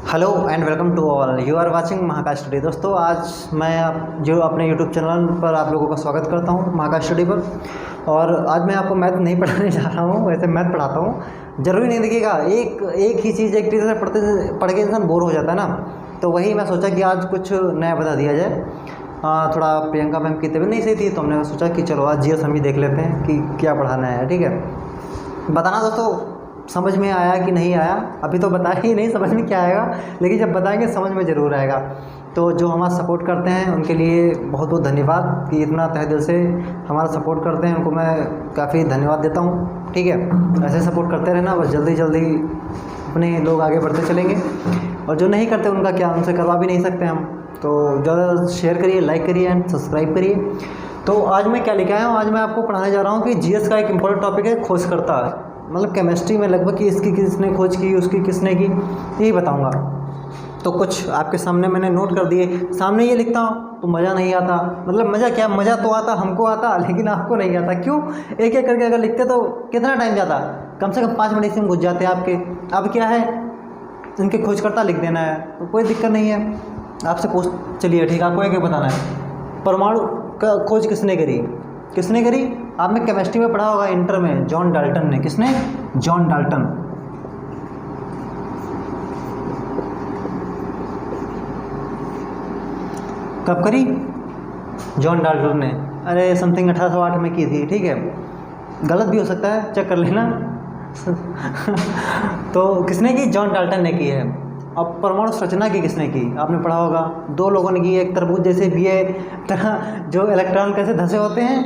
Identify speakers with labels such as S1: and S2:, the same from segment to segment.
S1: Hello and welcome to all, you are watching Mahakash study. दोस्तों, आज मैं जो अपने यूट्यूब चैनल पर आप लोगों का स्वागत करता हूं महाकाश स्टडी पर। और आज मैं आपको मैथ नहीं पढ़ाने जा रहा हूं, वैसे मैथ पढ़ाता हूं। ज़रूरी नहीं देखिएगा, एक ही चीज़ एक टीचर से पढ़ के इंसान बोर हो जाता है ना, तो वही मैं सोचा कि आज कुछ नया बता दिया जाए। थोड़ा प्रियंका मैम की तबीयत नहीं सही थी, तो हमने सोचा कि चलो आज जीएस हम ही देख लेते हैं कि क्या पढ़ाना है। ठीक है, बताना दोस्तों समझ में आया कि नहीं आया। अभी तो बताया ही नहीं समझ में क्या आएगा, लेकिन जब बताएंगे समझ में ज़रूर आएगा। तो जो हमारा सपोर्ट करते हैं उनके लिए बहुत बहुत धन्यवाद कि इतना तहे दिल से हमारा सपोर्ट करते हैं, उनको मैं काफ़ी धन्यवाद देता हूँ। ठीक है, ऐसे सपोर्ट करते रहना, बस जल्दी जल्दी अपने लोग आगे बढ़ते चलेंगे। और जो नहीं करते उनका क्या, उनसे करवा भी नहीं सकते हम। तो ज़्यादा शेयर करिए, लाइक करिए एंड सब्सक्राइब करिए। तो आज मैं क्या लेके आया हूँ, आज मैं आपको पढ़ाने जा रहा हूँ कि जीएस का एक इम्पोर्टेंट टॉपिक है खोजकर्ता। मतलब केमिस्ट्री में लगभग कि इसकी किसने खोज की, उसकी किसने की, यही बताऊंगा। तो कुछ आपके सामने मैंने नोट कर दिए। सामने ये लिखता हूँ तो मज़ा नहीं आता। मतलब मज़ा क्या, मज़ा तो आता, हमको आता, लेकिन आपको नहीं आता। क्यों? एक एक करके अगर लिखते तो कितना टाइम जाता, कम से कम 5 मिनट इसमें घुस जाते हैं आपके। अब क्या है, इनके खोजकर्ता लिख देना है, तो कोई दिक्कत नहीं है। आपसे पूछ चलिए, ठीक है, आपको एक बताना है परमाणु का खोज किसने करी। किसने करी? आपने केमिस्ट्री में पढ़ा होगा इंटर में, जॉन डाल्टन ने। किसने? John Dalton. कब करी? जॉन डाल्टन ने, अरे समथिंग 1808 में की थी। ठीक है, गलत भी हो सकता है, चेक कर लेना। तो किसने की? जॉन डाल्टन ने की है। अब परमाणु संरचना की किसने की? आपने पढ़ा होगा, 2 लोगों ने की। एक तरबूज जैसे बीए तरह जो इलेक्ट्रॉन कैसे धंसे होते हैं,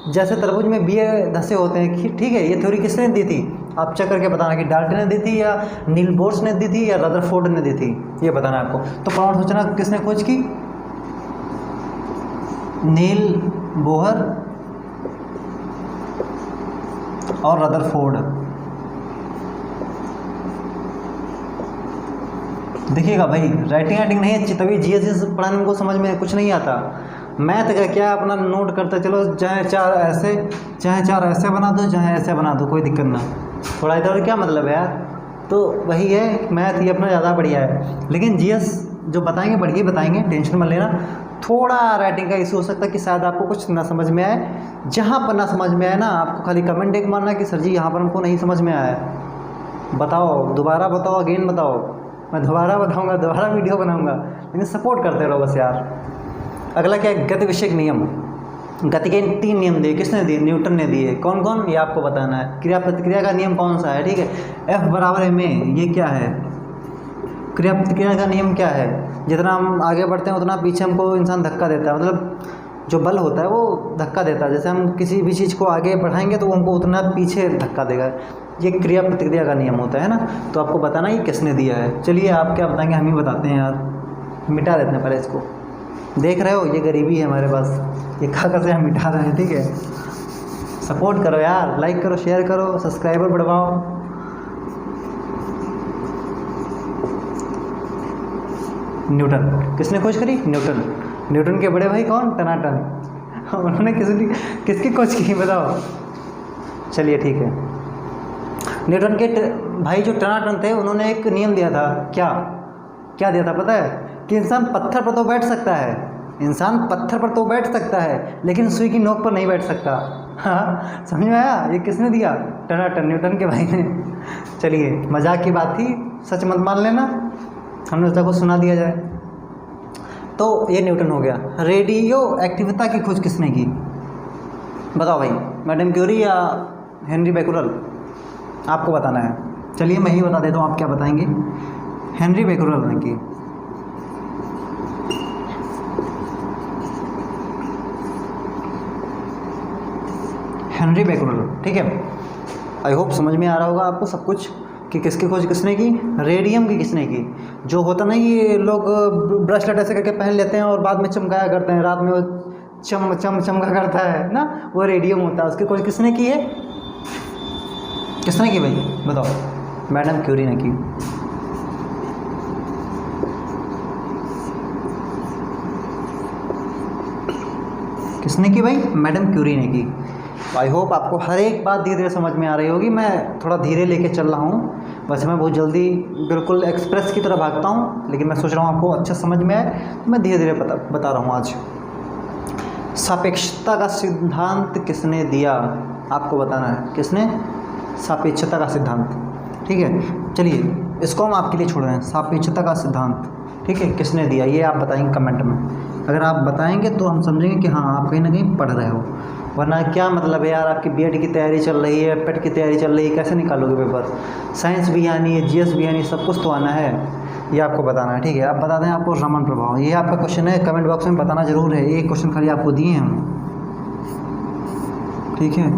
S1: जैसे तरबूज में बीए धंसे होते हैं। ठीक है, ये थ्योरी किसने दी थी? आप चेक करके बताना कि डाल्टन ने दी थी या नील बोर्स ने दी थी या रदरफोर्ड ने दी थी, ये बताना आपको। तो परमाणु संरचना किसने खोज की? नील बोहर और रदरफोर्ड। देखिएगा भाई, राइटिंग नहीं अच्छी, तभी जीएस पढ़ाने में को समझ में कुछ नहीं आता। मैथ का क्या, अपना नोट करते चलो, चाहे 4 ऐसे चाहे 4 ऐसे बना दो, चाहे ऐसे बना दो, कोई दिक्कत ना। थोड़ा इधर क्या मतलब है यार। तो वही है, मैथ ये अपना ज़्यादा बढ़िया है, लेकिन जीएस जो बताएंगे बढ़िया बताएंगे, टेंशन मत लेना। थोड़ा राइटिंग का इशू हो सकता है कि शायद आपको कुछ ना समझ में आए। जहाँ पर ना समझ में आए ना, आपको खाली कमेंट एक मारना कि सर जी यहाँ पर हमको नहीं समझ में आया, बताओ, दोबारा बताओ, अगेन बताओ। मैं दोबारा बताऊँगा, दोबारा वीडियो बनाऊँगा, लेकिन सपोर्ट करते रहो बस यार। अगला क्या है? गति विषयक नियम। गति के 3 नियम दिए। किसने दिए? न्यूटन ने दिए। कौन कौन, ये आपको बताना है। क्रिया प्रतिक्रिया का नियम कौन सा है? ठीक है, F बराबर ma, ये क्या है? क्रिया प्रतिक्रिया का नियम क्या है? जितना हम आगे बढ़ते हैं उतना पीछे हमको इंसान धक्का देता है। मतलब जो बल होता है वो धक्का देता है। जैसे हम किसी भी चीज़ को आगे बढ़ाएंगे तो वो हमको उतना पीछे धक्का देगा। ये क्रिया प्रतिक्रिया का नियम होता है ना। तो आपको बताना ही किसने दिया है। चलिए, आप क्या बताएंगे, हम ही बताते हैं यार। मिटा देते हैं पहले इसको। देख रहे हो, ये गरीबी है हमारे पास, ये कागज़ से हम मिटा रहे हैं। ठीक है, सपोर्ट करो यार, लाइक करो, शेयर करो, सब्सक्राइबर बढ़वाओ। न्यूटन किसने खोज करी? न्यूटन। न्यूटन के बड़े भाई कौन? टनाटन। उन्होंने किसकी खोज की बताओ। चलिए ठीक है, न्यूटन के भाई जो टनाटन थे, उन्होंने एक नियम दिया था। क्या दिया था पता है? कि इंसान पत्थर पर तो बैठ सकता है, इंसान पत्थर पर तो बैठ सकता है, लेकिन सुई की नोक पर नहीं बैठ सकता। हाँ, समझ में आया? ये किसने दिया? टनाटन, न्यूटन के भाई ने। चलिए, मजाक की बात थी, सच मत मान लेना, हमने सोचा को सुना दिया जाए। तो ये न्यूटन हो गया। रेडियो एक्टिविटी की खोज किसने की? बताओ भाई, मैडम क्यूरी या हेनरी बैकुलर? आपको बताना है। चलिए मैं ही बता देता हूँ, आप क्या बताएंगे। हेनरी बैकुलर ने की। हेनरी बैकुलर। ठीक है, आई होप समझ में आ रहा होगा आपको सब कुछ कि किसकी खोज किसने की। रेडियम की किसने की? जो होता ना, ये लोग ब्रशलेट ऐसे करके पहन लेते हैं और बाद में चमकाया करते हैं, रात में वो चमका करता है ना, वो रेडियम होता है। उसकी खोज किसने की है? किसने की भाई बताओ? मैडम क्यूरी ने की। किसने की भाई? मैडम क्यूरी ने की। आई होप आपको हर एक बात धीरे धीरे समझ में आ रही होगी। मैं थोड़ा धीरे लेके चल रहा हूँ वैसे मैं बहुत जल्दी बिल्कुल एक्सप्रेस की तरह भागता हूँ, लेकिन मैं सोच रहा हूँ आपको अच्छा समझ में आए, तो मैं धीरे धीरे बता रहा हूँ आज। सापेक्षता का सिद्धांत किसने दिया, आपको बताना है। किसने? सापेक्षता का सिद्धांत। ठीक है, चलिए इसको हम आपके लिए छोड़ रहे हैं। सापेक्षता का सिद्धांत, ठीक है, किसने दिया ये आप बताएंगे कमेंट में। अगर आप बताएंगे तो हम समझेंगे कि हाँ आप कहीं ना कहीं पढ़ रहे हो, वरना क्या मतलब है यार, आपकी बीएड की तैयारी चल रही है, पेट की तैयारी चल रही है, कैसे निकालोगे पेपर? साइंस भी आनी है, जीएस भी आनी है, सब कुछ तो आना है, ये आपको बताना है। ठीक है, आप बता दें आपको रमन प्रभाव, ये आपका क्वेश्चन है, कमेंट बॉक्स में बताना जरूर है। एक क्वेश्चन खाली आपको दिए हैं हम, ठीक है।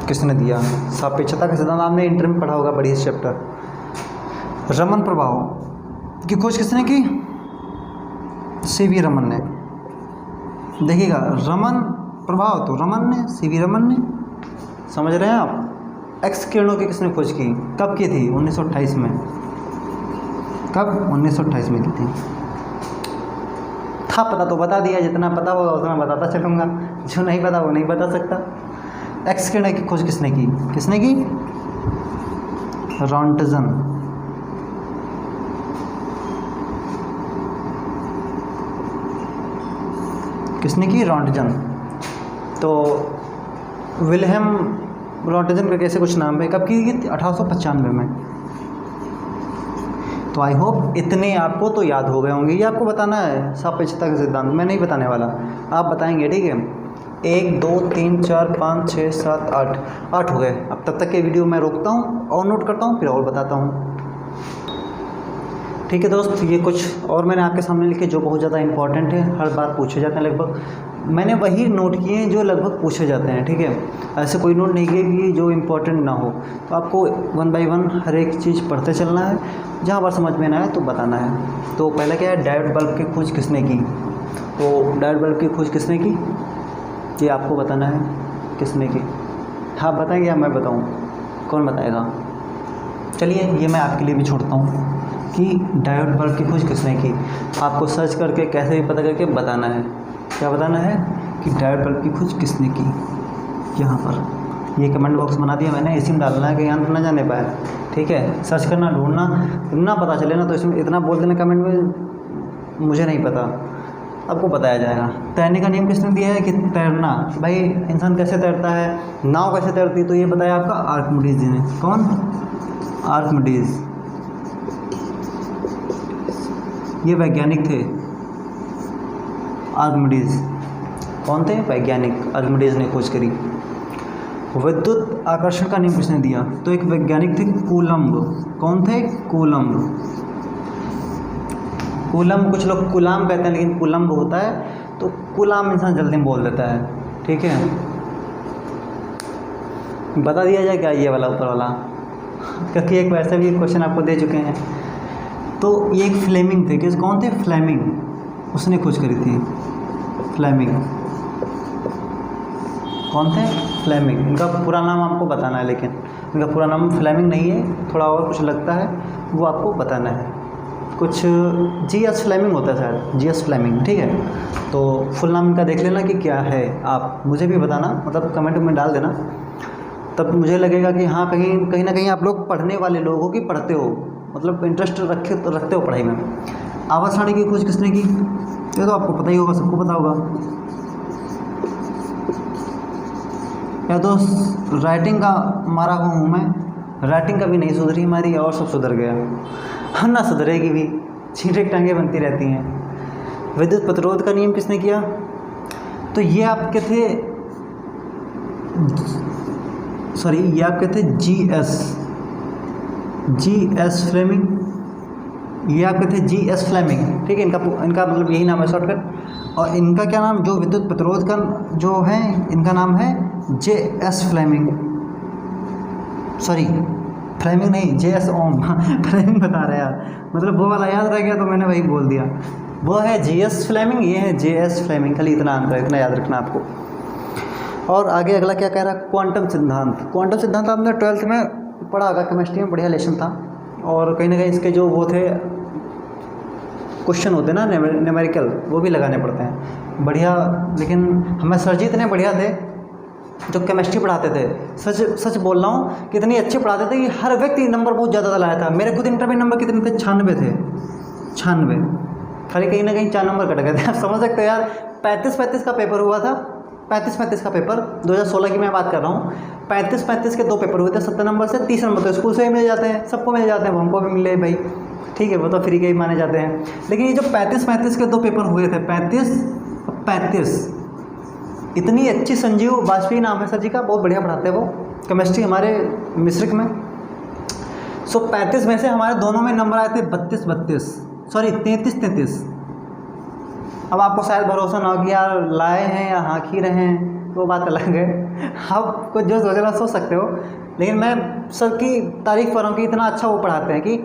S1: किसने दिया? सापेक्षता का सिद्धांत आपने इंटर में पढ़ा होगा, बढ़िया चैप्टर। रमन प्रभाव की खोज किसने की? सीवी रमन ने। देखिएगा, रमन प्रभाव तो रमन ने, सीवी रमन ने, समझ रहे हैं आप। एक्स किरणों की किसने खोज की? कब की थी? 1928 में। कब? 1928 में की थी। था पता तो बता दिया, जितना पता होगा उतना बताता चलूँगा, जो नहीं पता वो नहीं बता सकता। एक्स किरण की खोज किसने की? किसने की? रॉन्टजन। किसने की? रॉन्टजन। तो विल्हेम रॉन्टजन का कैसे कुछ नाम है, कब की थी? 1895 में। तो आई होप इतने आपको तो याद हो गए होंगे। ये आपको बताना है सापेक्षता का सिद्धांत, मैं नहीं बताने वाला, आप बताएंगे, ठीक है। 1 2 3 4 5 6 7 8 हो गए। अब तब तक के वीडियो मैं रोकता हूँ और नोट करता हूँ, फिर और बताता हूँ। ठीक है दोस्त, ये कुछ और मैंने आपके सामने लिखे जो बहुत ज़्यादा इंपॉर्टेंट है, हर बार पूछे जाते हैं लगभग। मैंने वही नोट किए हैं जो लगभग पूछे जाते हैं, ठीक है। ऐसे कोई नोट नहीं किए कि जो इम्पोर्टेंट ना हो। तो आपको 1 बाय 1 हर एक चीज़ पढ़ते चलना है, जहाँ पर समझ में ना आए तो बताना है। तो पहले क्या है, डायोड बल्ब की खोज किसने की? तो डायोड बल्ब की खोज किसने की ये आपको बताना है, किसने की। हाँ बताएंगे या मैं बताऊँ? कौन बताएगा? चलिए ये मैं आपके लिए भी छोड़ता हूँ कि डायोड बल्ब की खोज किसने की। आपको सर्च करके कैसे भी पता करके बताना है। क्या बताना है? कि डायोड बल्ब की खोज किसने की। यहाँ पर ये कमेंट बॉक्स बना दिया मैंने, इसी में डालना है कि यहाँ ना जाने पाए, ठीक है। सर्च करना, ढूंढना पता चले ना, तो इसमें इतना बोल देना कमेंट में मुझे नहीं पता, आपको बताया जाएगा। तैरने का नियम किसने दिया है? कि तैरना, भाई इंसान कैसे तैरता है, नाव कैसे तैरती है, तो ये बताया आपका आर्किमिडीज जी ने। कौन? आर्किमिडीज। ये वैज्ञानिक थे, आर्किमिडीज। कौन थे? वैज्ञानिक, आर्किमिडीज ने खोज करी। विद्युत आकर्षण का नियम किसने दिया? तो एक वैज्ञानिक थे, कूलम्ब। कौन थे? कूलम्ब। कूलम्ब, कुछ लोग कूलाम कहते हैं लेकिन कूलम्ब होता है, तो कूलाम इंसान जल्दी में बोल देता है, ठीक है। बता दिया जाए क्या ये वाला ऊपर वाला? क्योंकि एक वैसे भी क्वेश्चन आपको दे चुके हैं। तो ये एक फ्लेमिंग थे, किस कौन थे? फ्लेमिंग, उसने खोज करी थी। फ्लेमिंग कौन थे? फ्लेमिंग। इनका पूरा नाम आपको बताना है, लेकिन इनका पूरा नाम फ्लेमिंग नहीं है, थोड़ा और कुछ लगता है, वो आपको बताना है। कुछ जीएस फ्लेमिंग होता है शायद, जीएस फ्लेमिंग, ठीक है। तो फुल नाम इनका देख लेना कि क्या है, आप मुझे भी बताना, मतलब कमेंट में डाल देना, तब मुझे लगेगा कि हाँ कहीं ना कहीं आप लोग पढ़ने वाले लोग हो कि पढ़ते हो, मतलब इंटरेस्ट रखते हो पढ़ाई में। आवाज़ सारणी की खोज किसने की? ये तो आपको पता ही होगा, सबको पता होगा। या तो राइटिंग का मारा हुआ हूँ मैं, राइटिंग कभी नहीं सुधरी हमारी, और सब सुधर गया, हम ना सुधरेगी भी, छींटे टांगे बनती रहती हैं। विद्युत प्रतिरोध का नियम किसने किया? तो ये आपके थे, सॉरी ये आपके थे जीएस फ्लेमिंग, ये आपके थे जीएस फ्लेमिंग, ठीक है। इनका मतलब यही नाम है शॉर्टकट। और इनका क्या नाम, जो विद्युत प्रतिरोध का जो है, इनका नाम है जेएस फ्लेमिंग, सॉरी फ्लेमिंग नहीं, जेएस ओम फ्लेमिंग बता रहे यार, मतलब वो वाला याद रह गया तो मैंने वही बोल दिया। वो है जीएस फ्लेमिंग, ये है जेएस फ्लेमिंग, खाली इतना अंतर है, इतना याद रखना आपको। और आगे अगला क्या कह रहा है? क्वांटम सिद्धांत। क्वांटम सिद्धांत आपने 12th में पढ़ा होगा, केमिस्ट्री में बढ़िया लेसन था। और कहीं ना कहीं इसके जो वो थे क्वेश्चन होते ना न्यूमेरिकल, वो भी लगाने पड़ते हैं बढ़िया, लेकिन हमें सर जी इतने बढ़िया थे जो केमिस्ट्री पढ़ाते थे, सच सच बोल रहा हूँ, कितनी अच्छी पढ़ाते थे कि हर व्यक्ति नंबर बहुत ज़्यादा लाया था। मेरे खुद इंटर में नंबर कितने थे, 96 थे, 96। खाली कहीं ना कहीं 4 नंबर कट गए थे। आप समझ सकते हो यार, 35-35 का पेपर हुआ था, 35-35 का पेपर 2016 की मैं बात कर रहा हूँ। 35-35 के 2 पेपर हुए थे, 70 नंबर से। 30 नंबर तो स्कूल से ही मिल जाते हैं, सबको मिल जाते हैं, हमको भी मिले भाई, ठीक है, वो तो फ्री के ही माने जाते हैं। लेकिन ये जो 35-35 के 2 पेपर हुए थे, 35-35, इतनी अच्छी, संजीव वाजपेयी नाम है सर जी का, बहुत बढ़िया पढ़ाते हैं वो केमिस्ट्री हमारे मिश्रिक में। 35 में से हमारे दोनों में नंबर आए थे 32-32, सॉरी 33-33। अब आपको शायद भरोसा ना हो कि यार लाए हैं या हाँक ही रहे हैं, वो बात अलग है, आप कुछ जो सोचना सोच सकते हो। लेकिन मैं सर की तारीफ़ कर रहा हूँ कि इतना अच्छा वो पढ़ाते हैं, कि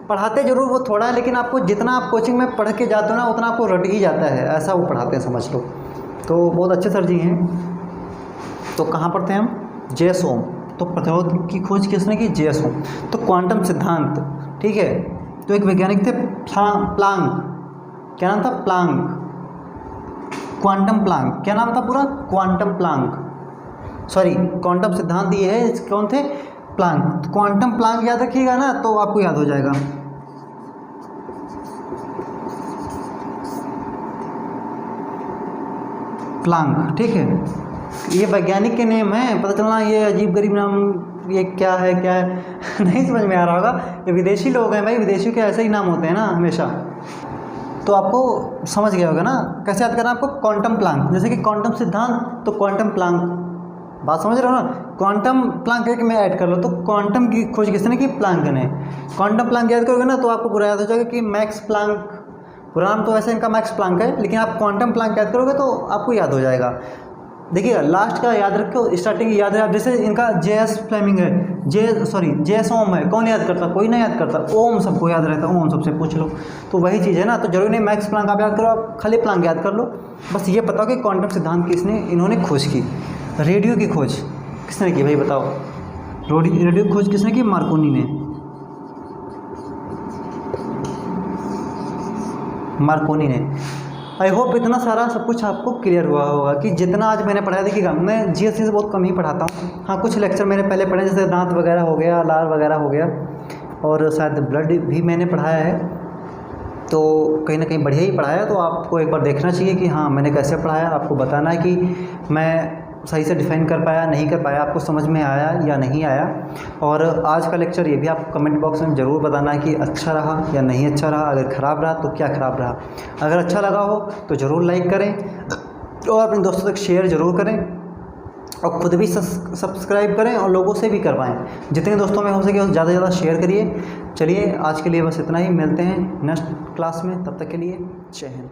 S1: पढ़ाते ज़रूर वो थोड़ा है, लेकिन आपको जितना आप कोचिंग में पढ़ के जाते हो ना, उतना आपको रट ही जाता है, ऐसा वो पढ़ाते हैं, समझ लो। तो बहुत अच्छे सर जी हैं। तो कहाँ पढ़ते हैं हम, जे.एस. ओम। तो प्रतिरोध की खोज किसने की, जे.एस. ओम। तो क्वांटम सिद्धांत, ठीक है। तो एक वैज्ञानिक थे प्लांक, क्या नाम था, प्लांक, क्वांटम प्लांक, क्या नाम था पूरा, क्वांटम प्लांक, सॉरी क्वांटम सिद्धांत ये है, कौन थे, प्लांक। क्वांटम प्लांक याद रखिएगा ना, तो आपको याद हो जाएगा। प्लांक, ठीक है, ये वैज्ञानिक के नेम है, पता चलना ये अजीब गरीब नाम, ये क्या है क्या है नहीं समझ में आ रहा होगा, ये विदेशी लोग हैं भाई, विदेशियों के ऐसे ही नाम होते हैं ना हमेशा। तो आपको समझ गया होगा ना कैसे याद करना आपको, क्वांटम प्लांक, जैसे कि क्वांटम सिद्धांत तो क्वांटम प्लांक, बात समझ रहे हो ना। क्वांटम प्लांक एक में ऐड कर लो, तो क्वांटम की खोज किसने की, प्लांक ने। क्वांटम प्लांक याद करोगे ना, तो आपको पूरा याद हो जाएगा कि मैक्स प्लांक, पूरा नाम तो वैसे इनका मैक्स प्लांक है, लेकिन आप क्वांटम प्लांक याद करोगे तो आपको याद हो जाएगा। देखिए लास्ट का याद रखो, स्टार्टिंग याद है आप, जैसे इनका जे.एस. फ्लेमिंग है, जे.एस. ओम है, कौन याद करता, कोई नहीं याद करता, ओम सबको याद रहता, ओम सबसे पूछ लो। तो वही चीज़ है ना, तो जरूरी नहीं मैक्स प्लांक आप याद करो, आप खाली प्लांक याद कर लो, बस ये पता कि क्वांटम सिद्धांत किसने, इन्होंने खोज की। रेडियो की खोज किसने की भाई बताओ, रेडियो की खोज किसने की, मार्कोनी ने, मार्कोनी ने। आई होप इतना सारा सब कुछ आपको क्लियर हुआ होगा कि जितना आज मैंने पढ़ाया। देखिएगा मैं जीएससी से बहुत कम ही पढ़ाता हूँ, हाँ कुछ लेक्चर मैंने पहले पढ़े, जैसे दांत वगैरह हो गया, लार वगैरह हो गया, और शायद ब्लड भी मैंने पढ़ाया है, तो कहीं ना कहीं बढ़िया ही पढ़ाया। तो आपको एक बार देखना चाहिए कि हाँ मैंने कैसे पढ़ाया, आपको बताना है कि मैं सही से डिफाइन कर पाया नहीं कर पाया, आपको समझ में आया या नहीं आया। और आज का लेक्चर ये भी आप कमेंट बॉक्स में ज़रूर बताना है कि अच्छा रहा या नहीं अच्छा रहा, अगर ख़राब रहा तो क्या ख़राब रहा। अगर अच्छा लगा हो तो ज़रूर लाइक करें और अपने दोस्तों तक शेयर ज़रूर करें, और ख़ुद भी सब्सक्राइब करें और लोगों से भी करवाएं, जितने दोस्तों में हो सके ज़्यादा से ज़्यादा शेयर करिए। चलिए आज के लिए बस इतना ही, मिलते हैं नेक्स्ट क्लास में, तब तक के लिए जय हिंद।